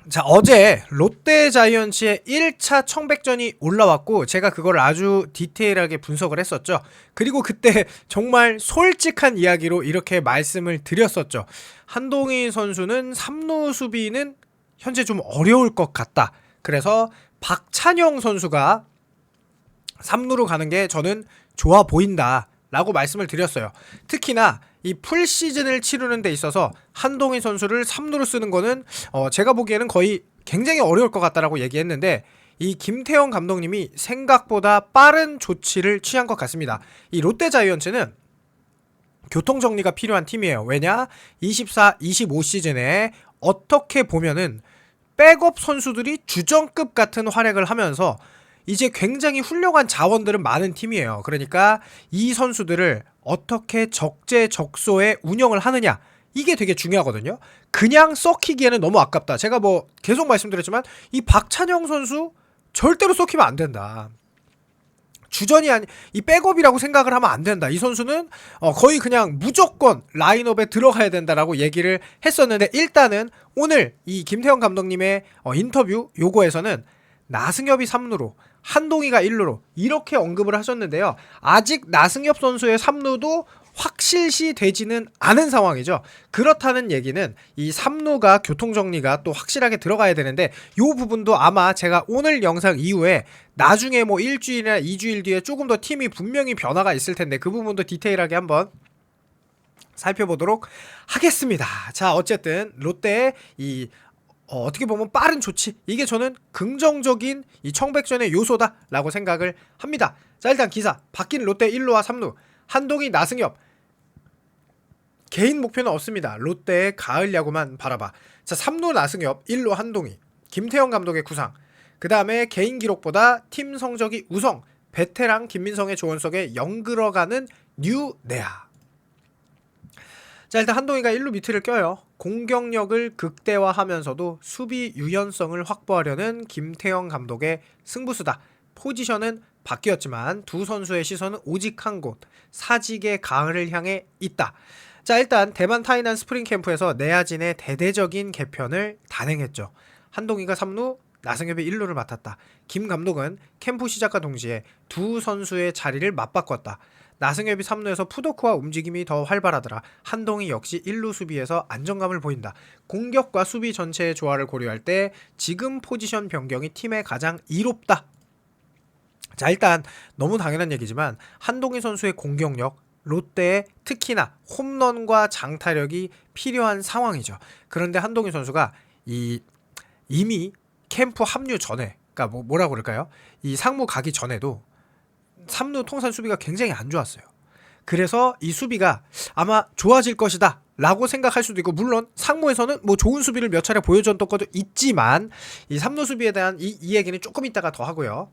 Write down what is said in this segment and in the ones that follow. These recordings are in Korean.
자, 어제 롯데 자이언츠의 1차 청백전이 올라왔고 제가 그걸 아주 디테일하게 분석을 했었죠. 그리고 그때 정말 솔직한 이야기로 이렇게 말씀을 드렸었죠. 한동희 선수는 3루 수비는 현재 좀 어려울 것 같다. 그래서 박찬영 선수가 3루로 가는 게 저는 좋아 보인다 라고 말씀을 드렸어요. 특히나 이 풀시즌을 치르는 데 있어서 한동희 선수를 3루로 쓰는 거는 제가 보기에는 거의 굉장히 어려울 것 같다라고 얘기했는데, 이 김태형 감독님이 생각보다 빠른 조치를 취한 것 같습니다. 이 롯데 자이언츠는 교통정리가 필요한 팀이에요. 왜냐? 24, 25 시즌에 어떻게 보면은 백업 선수들이 주전급 같은 활약을 하면서 이제 굉장히 훌륭한 자원들은 많은 팀이에요. 그러니까 이 선수들을 어떻게 적재적소에 운영을 하느냐, 이게 되게 중요하거든요. 그냥 썩히기에는 너무 아깝다. 제가 뭐 계속 말씀드렸지만 이 박찬영 선수 절대로 썩히면 안 된다. 주전이 아니, 이 백업이라고 생각을 하면 안 된다. 이 선수는 거의 그냥 무조건 라인업에 들어가야 된다라고 얘기를 했었는데, 일단은 오늘 이 김태형 감독님의 인터뷰 요거에서는 나승엽이 3루로 한동희가 1루로 이렇게 언급을 하셨는데요. 아직 나승엽 선수의 3루도 확실시 되지는 않은 상황이죠. 그렇다는 얘기는 이 3루가 교통정리가 또 확실하게 들어가야 되는데, 요 부분도 아마 제가 오늘 영상 이후에 나중에 뭐 일주일이나 2주일 뒤에 조금 더 팀이 분명히 변화가 있을 텐데 그 부분도 디테일하게 한번 살펴보도록 하겠습니다. 자, 어쨌든 롯데의 이 어떻게 보면 빠른 조치, 이게 저는 긍정적인 이 청백전의 요소다라고 생각을 합니다. 자, 일단 기사 바뀐 롯데 1루와 3루 한동희 나승엽, 개인 목표는 없습니다. 롯데의 가을 야구만 바라봐. 자, 3루 나승엽, 1루 한동희, 김태형 감독의 구상, 그 다음에 개인 기록보다 팀 성적이 우성, 베테랑 김민성의 조언 속에 영글어가는 뉴 내야. 자, 일단 한동희가 1루 밑을 껴요. 공격력을 극대화하면서도 수비 유연성을 확보하려는 김태형 감독의 승부수다. 포지션은 바뀌었지만 두 선수의 시선은 오직 한 곳, 사직의 가을을 향해 있다. 자, 일단 대만 타이난 스프링 캠프에서 내야진의 대대적인 개편을 단행했죠. 한동희가 3루, 나승엽이 1루를 맡았다. 김 감독은 캠프 시작과 동시에 두 선수의 자리를 맞바꿨다. 나승엽이 3루에서 푸도크와 움직임이 더 활발하더라. 한동희 역시 1루 수비에서 안정감을 보인다. 공격과 수비 전체의 조화를 고려할 때 지금 포지션 변경이 팀에 가장 이롭다. 자, 일단 너무 당연한 얘기지만 한동희 선수의 공격력, 롯데에 특히나 홈런과 장타력이 필요한 상황이죠. 그런데 한동희 선수가 이미 캠프 합류 전에, 그러니까 뭐라고 그럴까요? 이 상무 가기 전에도 3루 통산 수비가 굉장히 안 좋았어요. 그래서 이 수비가 아마 좋아질 것이다 라고 생각할 수도 있고, 물론 상무에서는 뭐 좋은 수비를 몇 차례 보여줬던 것도 있지만 이 3루 수비에 대한 이 얘기는 조금 이따가 더 하고요.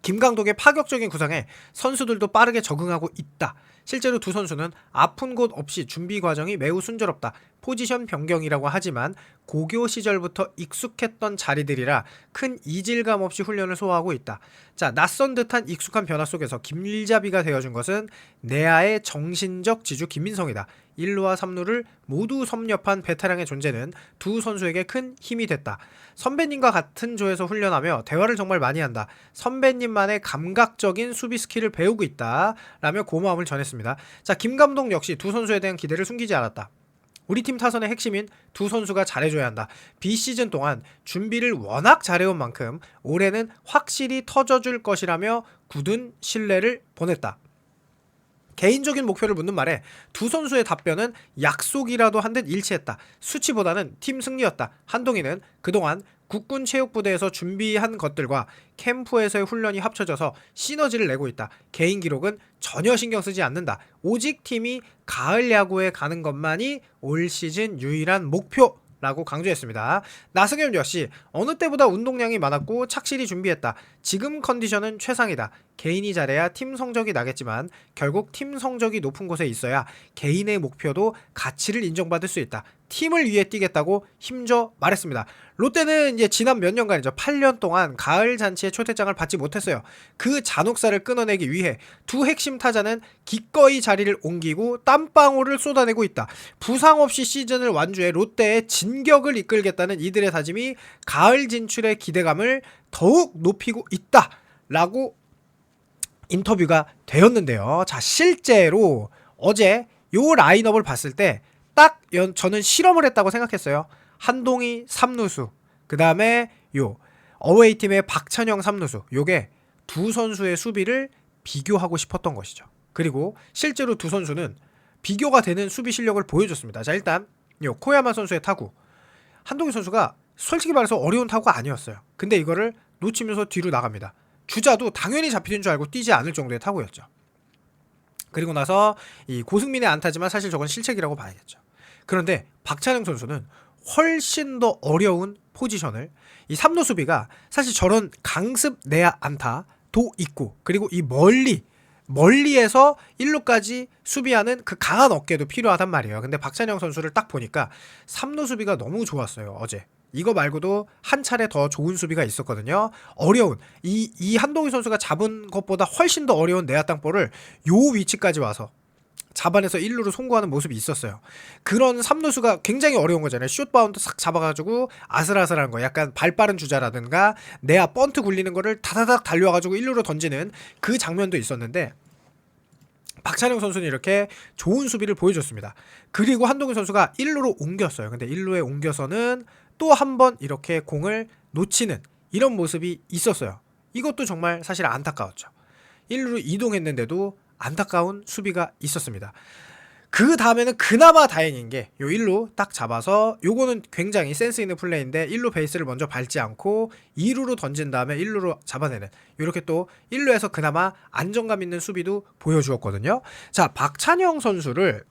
김 감독의 파격적인 구상에 선수들도 빠르게 적응하고 있다. 실제로 두 선수는 아픈 곳 없이 준비 과정이 매우 순조롭다. 포지션 변경이라고 하지만 고교 시절부터 익숙했던 자리들이라 큰 이질감 없이 훈련을 소화하고 있다. 자, 낯선 듯한 익숙한 변화 속에서 길잡이가 되어준 것은 내야의 정신적 지주 김민성이다. 1루와 3루를 모두 섭렵한 베테랑의 존재는 두 선수에게 큰 힘이 됐다. 선배님과 같은 조에서 훈련하며 대화를 정말 많이 한다. 선배님만의 감각적인 수비 스킬을 배우고 있다 라며 고마움을 전했습니다. 자, 김 감독 역시 두 선수에 대한 기대를 숨기지 않았다. 우리 팀 타선의 핵심인 두 선수가 잘해줘야 한다. 비시즌 동안 준비를 워낙 잘해온 만큼 올해는 확실히 터져줄 것이라며 굳은 신뢰를 보냈다. 개인적인 목표를 묻는 말에 두 선수의 답변은 약속이라도 한 듯 일치했다. 수치보다는 팀 승리였다. 한동희는 그동안 국군 체육부대에서 준비한 것들과 캠프에서의 훈련이 합쳐져서 시너지를 내고 있다. 개인 기록은 전혀 신경 쓰지 않는다. 오직 팀이 가을 야구에 가는 것만이 올 시즌 유일한 목표 라고 강조했습니다. 나승엽 역시 어느 때보다 운동량이 많았고 착실히 준비했다. 지금 컨디션은 최상이다. 개인이 잘해야 팀 성적이 나겠지만 결국 팀 성적이 높은 곳에 있어야 개인의 목표도 가치를 인정받을 수 있다. 팀을 위해 뛰겠다고 힘줘 말했습니다. 롯데는 이제 지난 몇 년간이죠. 8년 동안 가을 잔치에 초대장을 받지 못했어요. 그 잔혹사를 끊어내기 위해 두 핵심 타자는 기꺼이 자리를 옮기고 땀방울을 쏟아내고 있다. 부상 없이 시즌을 완주해 롯데의 진격을 이끌겠다는 이들의 다짐이 가을 진출의 기대감을 더욱 높이고 있다. 라고 인터뷰가 되었는데요. 자, 실제로 어제 요 라인업을 봤을 때 딱 저는 실험을 했다고 생각했어요. 한동희 3루수, 그 다음에 요 어웨이팀의 박찬영 3루수, 요게 두 선수의 수비를 비교하고 싶었던 것이죠. 그리고 실제로 두 선수는 비교가 되는 수비 실력을 보여줬습니다. 자, 일단 요 코야마 선수의 타구, 한동희 선수가 솔직히 말해서 어려운 타구가 아니었어요. 근데 이거를 놓치면서 뒤로 나갑니다. 주자도 당연히 잡히는 줄 알고 뛰지 않을 정도의 타구였죠. 그리고 나서 이 고승민의 안타지만 사실 저건 실책이라고 봐야겠죠. 그런데 박찬영 선수는 훨씬 더 어려운 포지션을, 이 3루 수비가 사실 저런 강습 내야 안타도 있고, 그리고 이 멀리에서 1루까지 수비하는 그 강한 어깨도 필요하단 말이에요. 근데 박찬영 선수를 딱 보니까 3루 수비가 너무 좋았어요. 어제 이거 말고도 한 차례 더 좋은 수비가 있었거든요. 어려운 이 한동희 선수가 잡은 것보다 훨씬 더 어려운 내야 땅볼을 요 위치까지 와서 잡아내서 1루로 송구하는 모습이 있었어요. 그런 3루수가 굉장히 어려운 거잖아요. 숏 바운드 싹 잡아가지고 아슬아슬한 거, 약간 발 빠른 주자라든가 내야 번트 굴리는 거를 다다닥 달려와가지고 1루로 던지는 그 장면도 있었는데, 박찬영 선수는 이렇게 좋은 수비를 보여줬습니다. 그리고 한동희 선수가 1루로 옮겼어요. 근데 1루에 옮겨서는 또 한 번 이렇게 공을 놓치는 이런 모습이 있었어요. 이것도 정말 사실 안타까웠죠. 1루로 이동했는데도 안타까운 수비가 있었습니다. 그 다음에는 그나마 다행인 게 요 1루 딱 잡아서, 요거는 굉장히 센스 있는 플레이인데 1루 베이스를 먼저 밟지 않고 2루로 던진 다음에 1루로 잡아내는, 이렇게 또 1루에서 그나마 안정감 있는 수비도 보여주었거든요. 자, 박찬영 선수를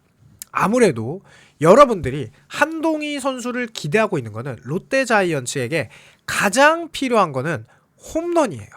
아무래도 여러분들이 한동희 선수를 기대하고 있는 거는, 롯데 자이언츠에게 가장 필요한 거는 홈런이에요.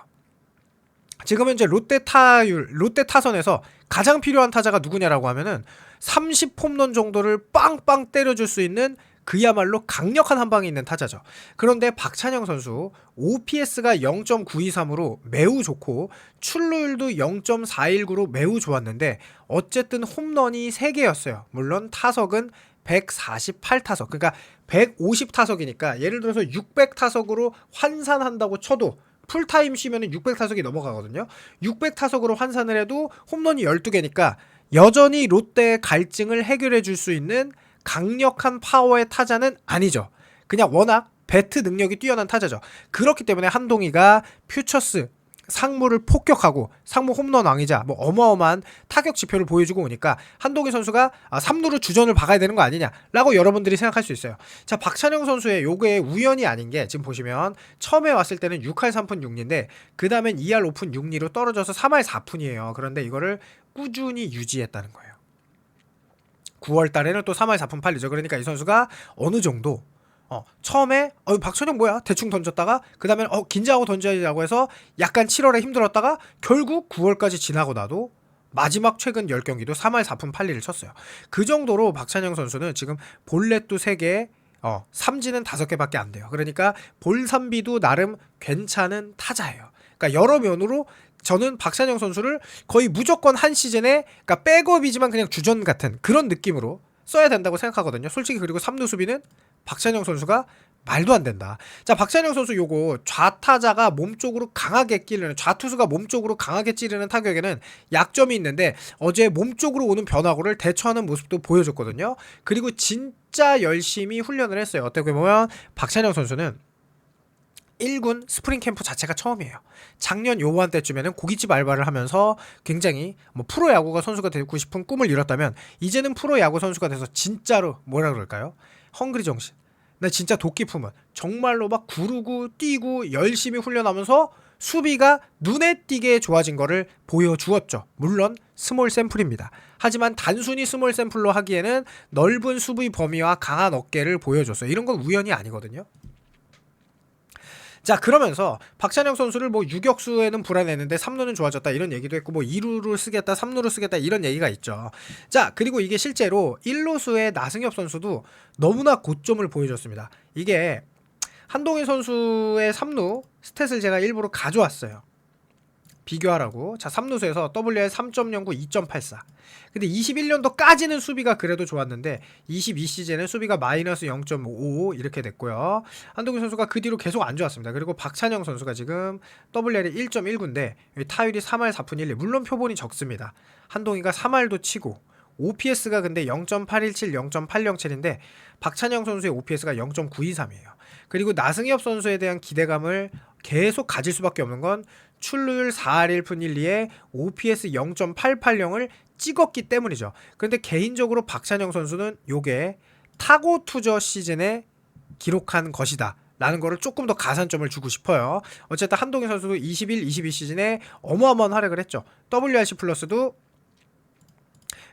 지금 현재 롯데 타선에서 가장 필요한 타자가 누구냐라고 하면은 30홈런 정도를 빵빵 때려줄 수 있는 그야말로 강력한 한 방이 있는 타자죠. 그런데 박찬영 선수 OPS가 0.923으로 매우 좋고 출루율도 0.419로 매우 좋았는데 어쨌든 홈런이 3개였어요. 물론 타석은 148타석, 그러니까 150타석이니까 예를 들어서 600타석으로 환산한다고 쳐도 풀타임 쉬면 600타석이 넘어가거든요. 600타석으로 환산을 해도 홈런이 12개니까 여전히 롯데의 갈증을 해결해 줄 수 있는 강력한 파워의 타자는 아니죠. 그냥 워낙 배트 능력이 뛰어난 타자죠. 그렇기 때문에 한동희가 퓨처스 상무를 폭격하고 상무 홈런 왕이자 뭐 어마어마한 타격 지표를 보여주고 오니까 한동희 선수가 3루로 주전을 박아야 되는 거 아니냐라고 여러분들이 생각할 수 있어요. 자, 박찬영 선수의 요게 우연이 아닌 게, 지금 보시면 처음에 왔을 때는 6할 3푼 6리인데 그 다음엔 2할 5푼 6리로 떨어져서 3할 4푼이에요. 그런데 이거를 꾸준히 유지했다는 거예요. 9월 달에는 또 3할 4푼 8리죠. 그러니까 이 선수가 어느 정도 처음에 박찬영 뭐야? 대충 던졌다가 그 다음에 긴장하고 던져야지라고 해서 약간 7월에 힘들었다가 결국 9월까지 지나고 나도 마지막 최근 10경기도 3할 4푼 8리를 쳤어요. 그 정도로 박찬영 선수는 지금 볼넷도 3개, 삼진은 5개밖에 안 돼요. 그러니까 볼삼비도 나름 괜찮은 타자예요. 그러니까 여러 면으로 저는 박찬영 선수를 거의 무조건 한 시즌에, 그러니까 백업이지만 그냥 주전 같은 그런 느낌으로 써야 된다고 생각하거든요. 솔직히. 그리고 3루 수비는 박찬영 선수가 말도 안 된다. 자, 박찬영 선수 요거 좌타자가 몸쪽으로 강하게 찌르는, 좌투수가 몸쪽으로 강하게 찌르는 타격에는 약점이 있는데 어제 몸쪽으로 오는 변화구를 대처하는 모습도 보여줬거든요. 그리고 진짜 열심히 훈련을 했어요. 어떻게 보면 박찬영 선수는 1군 스프링 캠프 자체가 처음이에요. 작년 요한때쯤에는 고깃집 알바를 하면서 굉장히 프로야구가 선수가 되고 싶은 꿈을 이뤘다면 이제는 프로야구 선수가 돼서 진짜로 뭐라 그럴까요? 헝그리 정신. 나 진짜 도끼 품은 정말로 막 구르고 뛰고 열심히 훈련하면서 수비가 눈에 띄게 좋아진 거를 보여주었죠. 물론 스몰 샘플입니다. 하지만 단순히 스몰 샘플로 하기에는 넓은 수비 범위와 강한 어깨를 보여줬어요. 이런 건 우연이 아니거든요. 자, 그러면서 박찬영 선수를 뭐 유격수에는 불안했는데 3루는 좋아졌다 이런 얘기도 했고, 뭐 2루를 쓰겠다 3루를 쓰겠다 이런 얘기가 있죠. 자, 그리고 이게 실제로 1루수의 나승엽 선수도 너무나 고점을 보여줬습니다. 이게 한동희 선수의 3루 스탯을 제가 일부러 가져왔어요. 비교하라고. 자, 3루수에서 WR 3.09, 2.84. 근데 21년도까지는 수비가 그래도 좋았는데 22시즌은 수비가 마이너스 0.55 이렇게 됐고요. 한동희 선수가 그 뒤로 계속 안 좋았습니다. 그리고 박찬영 선수가 지금 WR이 1.19인데 타율이 3할 4푼 1리. 물론 표본이 적습니다. 한동희가 3할도 치고 OPS가 근데 0.817, 0.807인데 박찬영 선수의 OPS가 0.923이에요. 그리고 나승엽 선수에 대한 기대감을 계속 가질 수밖에 없는 건 출루율 4할 1푼 1리에 OPS 0.880을 찍었기 때문이죠. 그런데 개인적으로 박찬영 선수는 요게 타고 투저 시즌에 기록한 것이다 라는 거를 조금 더 가산점을 주고 싶어요. 어쨌든 한동희 선수도 21, 22 시즌에 어마어마한 활약을 했죠. WRC 플러스도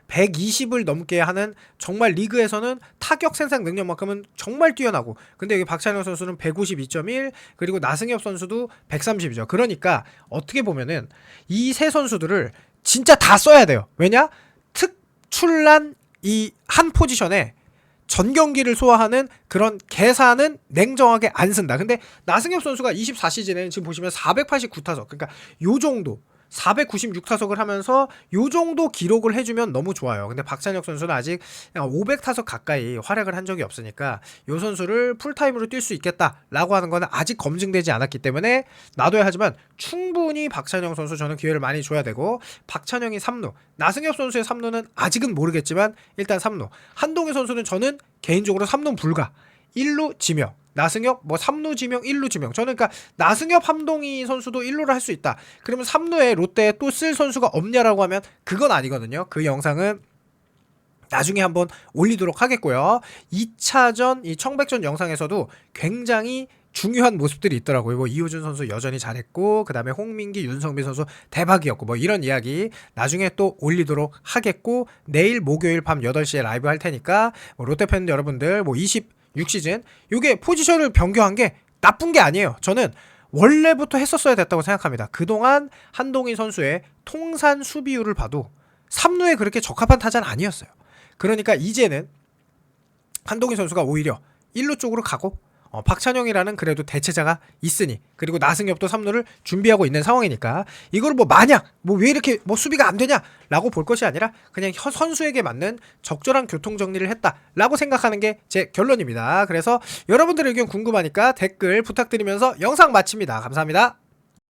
120을 넘게 하는, 정말 리그에서는 타격 생산 능력만큼은 정말 뛰어나고, 근데 여기 박찬영 선수는 152.1, 그리고 나승엽 선수도 130이죠. 그러니까 어떻게 보면은 이 세 선수들을 진짜 다 써야 돼요. 왜냐? 특출난 이 한 포지션에 전 경기를 소화하는 그런 계산은 냉정하게 안 쓴다. 근데 나승엽 선수가 24시즌에는 지금 보시면 489타석, 그러니까 요 정도 496타석을 하면서 요 정도 기록을 해주면 너무 좋아요. 근데 박찬혁 선수는 아직 500타석 가까이 활약을 한 적이 없으니까 요 선수를 풀타임으로 뛸 수 있겠다라고 하는 거는 아직 검증되지 않았기 때문에 놔둬야 하지만, 충분히 박찬영 선수 저는 기회를 많이 줘야 되고, 박찬영이 3루, 나승엽 선수의 3루는 아직은 모르겠지만 일단 3루, 한동희 선수는 저는 개인적으로 3루 불가, 1루 지명, 나승엽 뭐 3루 지명 1루 지명. 저는 그러니까 나승엽 한동희 선수도 1루를 할 수 있다. 그러면 3루에 롯데에 또 쓸 선수가 없냐라고 하면 그건 아니거든요. 그 영상은 나중에 한번 올리도록 하겠고요. 2차전 이 청백전 영상에서도 굉장히 중요한 모습들이 있더라고요. 뭐 이호준 선수 여전히 잘했고, 그 다음에 홍민기, 윤성빈 선수 대박이었고, 뭐 이런 이야기 나중에 또 올리도록 하겠고, 내일 목요일 밤 8시에 라이브 할 테니까 뭐 롯데팬 여러분들 뭐 26시즌 요게 포지션을 변경한 게 나쁜 게 아니에요. 저는 원래부터 했었어야 됐다고 생각합니다. 그동안 한동희 선수의 통산 수비율을 봐도 3루에 그렇게 적합한 타자는 아니었어요. 그러니까 이제는 한동희 선수가 오히려 1루 쪽으로 가고, 박찬영이라는 그래도 대체자가 있으니, 그리고 나승엽도 3루를 준비하고 있는 상황이니까 이걸 뭐 마냥 뭐 왜 이렇게 뭐 수비가 안 되냐라고 볼 것이 아니라 그냥 선수에게 맞는 적절한 교통 정리를 했다라고 생각하는 게 제 결론입니다. 그래서 여러분들의 의견 궁금하니까 댓글 부탁드리면서 영상 마칩니다. 감사합니다.